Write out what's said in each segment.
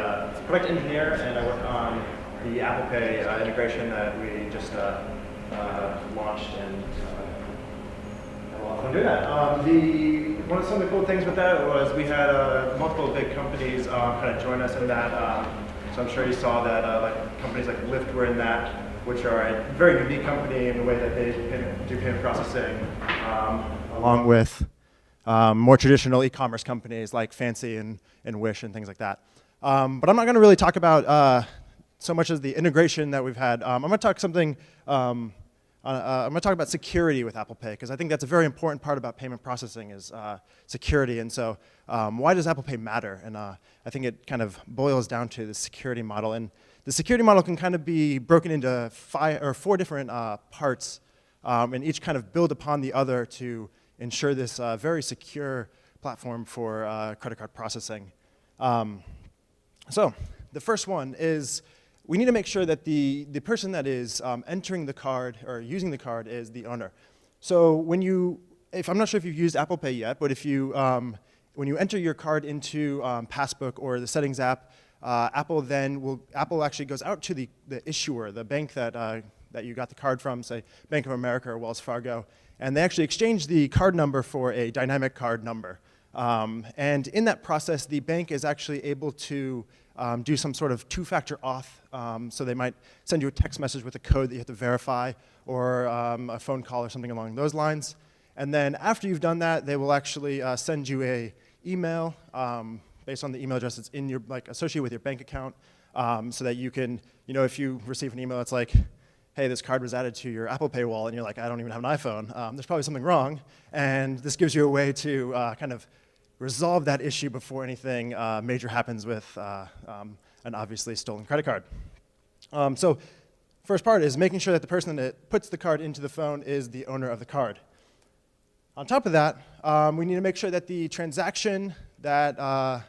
a product engineer, and I work on the Apple Pay integration that we just launched, and had a lot of fun doing that. One of some of the cool things with that was we had multiple big companies kind of join us in that. So I'm sure you saw that like companies like Lyft were in that, which are a very unique company in the way that they do payment processing, along with more traditional e-commerce companies like Fancy and Wish and things like that. But I'm not going to really talk about so much as the integration that we've had. I'm going to talk something. I'm going to talk about security with Apple Pay, because I think that's a very important part about payment processing is security. And so why does Apple Pay matter? And I think it kind of boils down to the security model. And the security model can kind of be broken into four different parts, and each kind of build upon the other to ensure this very secure platform for credit card processing. So the first one is we need to make sure that the person that is entering the card or using the card is the owner. So I'm not sure if you've used Apple Pay yet, but if you when you enter your card into Passbook or the Settings app, Apple actually goes out to the issuer, the bank that you got the card from, say Bank of America or Wells Fargo, and they actually exchange the card number for a dynamic card number. And in that process, the bank is actually able to do some sort of two-factor auth. So they might send you a text message with a code that you have to verify, or a phone call or something along those lines. And then after you've done that, they will actually send you an email based on the email address that's in your, associated with your bank account, so that you can, if you receive an email that's like, hey, this card was added to your Apple Pay wallet, and you're like, I don't even have an iPhone, there's probably something wrong. And this gives you a way to kind of resolve that issue before anything major happens with an obviously stolen credit card. So first part is making sure that the person that puts the card into the phone is the owner of the card. On top of that, we need to make sure that the transaction that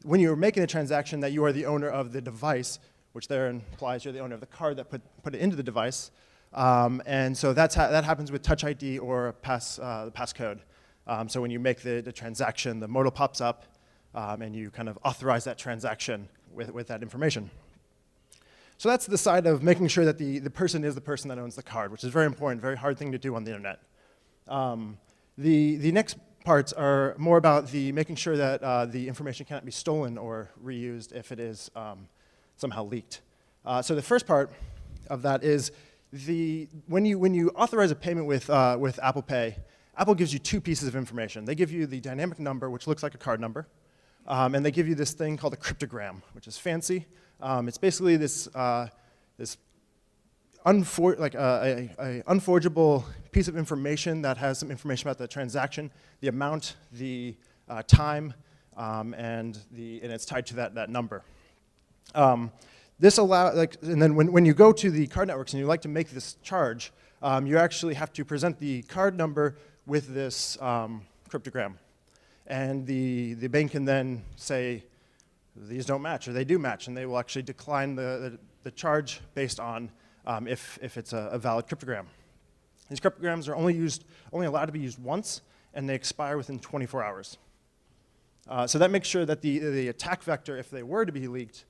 when you're making the transaction that you are the owner of the device, which there implies you're the owner of the card that put it into the device. And so that happens with Touch ID or the passcode. So when you make the transaction, the modal pops up, and you kind of authorize that transaction with that information. So that's the side of making sure that the person is the person that owns the card, which is very important, very hard thing to do on the internet. The next parts are more about making sure that the information cannot be stolen or reused if it is somehow leaked. So the first part of that is when you authorize a payment with Apple Pay, Apple gives you two pieces of information. They give you the dynamic number, which looks like a card number, and they give you this thing called a cryptogram, which is fancy. It's basically this unforgeable piece of information that has some information about the transaction, the amount, the time, and it's tied to that number. This and then when you go to the card networks and you like to make this charge, you actually have to present the card number with this cryptogram. And the bank can then say, these don't match, or they do match, and they will actually decline the charge based on if it's a valid cryptogram. These cryptograms are only allowed to be used once, and they expire within 24 hours. So that makes sure that the attack vector, if they were to be leaked,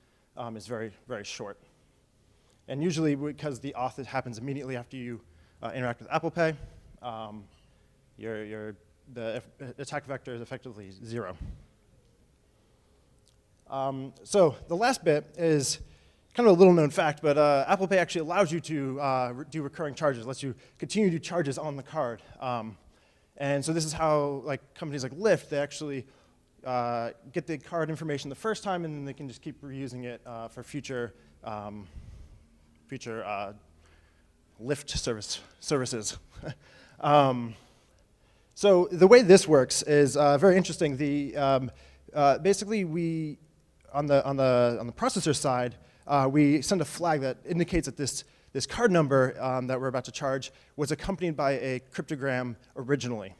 is very, very short. And usually, because the auth happens immediately after you interact with Apple Pay, the attack vector is effectively 0. So the last bit is kind of a little known fact, but Apple Pay actually allows you to do recurring charges, lets you continue to do charges on the card. And so this is how companies like Lyft, they actually get the card information the first time, and then they can just keep reusing it for future Lyft services. So the way this works is very interesting. Basically, we on the processor side, we send a flag that indicates that this card number that we're about to charge was accompanied by a cryptogram originally.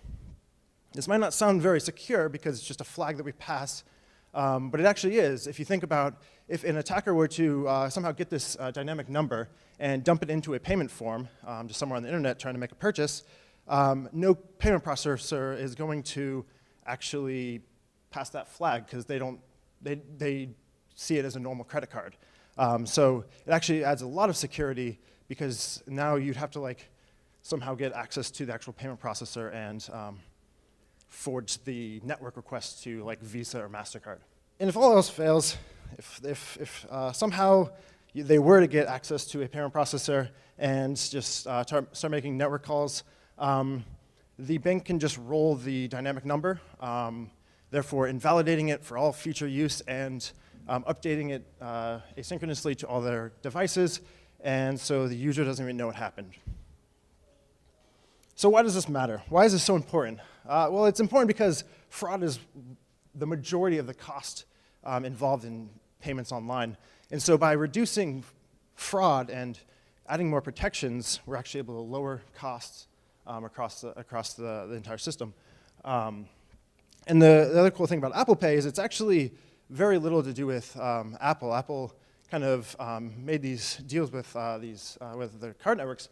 This might not sound very secure because it's just a flag that we pass, but it actually is. If you think about if an attacker were to somehow get this dynamic number and dump it into a payment form, just somewhere on the internet trying to make a purchase, no payment processor is going to actually pass that flag because they see it as a normal credit card. So it actually adds a lot of security because now you'd have to like somehow get access to the actual payment processor and forge the network request to like Visa or MasterCard. And if all else fails, if somehow they were to get access to a payment processor and just start making network calls, the bank can just roll the dynamic number, therefore invalidating it for all future use and updating it asynchronously to all their devices, and so the user doesn't even know what happened. So why does this matter? Why is this so important? Well, it's important because fraud is the majority of the cost involved in payments online. And so by reducing fraud and adding more protections, we're actually able to lower costs across the entire system. And the other cool thing about Apple Pay is it's actually very little to do with Apple. Apple kind of made these deals with the card networks,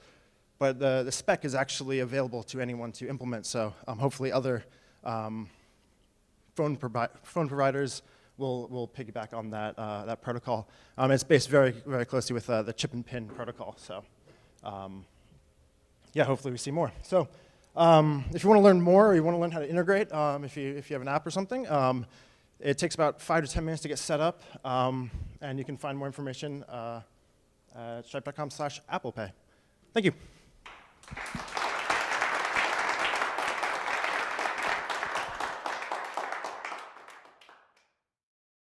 but the spec is actually available to anyone to implement. So hopefully other phone providers will piggyback on that protocol. It's based very, very closely with the chip and pin protocol. So yeah, hopefully we see more. So if you want to learn more or you want to learn how to integrate, if you have an app or something, it takes about 5 to 10 minutes to get set up, and you can find more information at stripe.com/ApplePay. Thank you.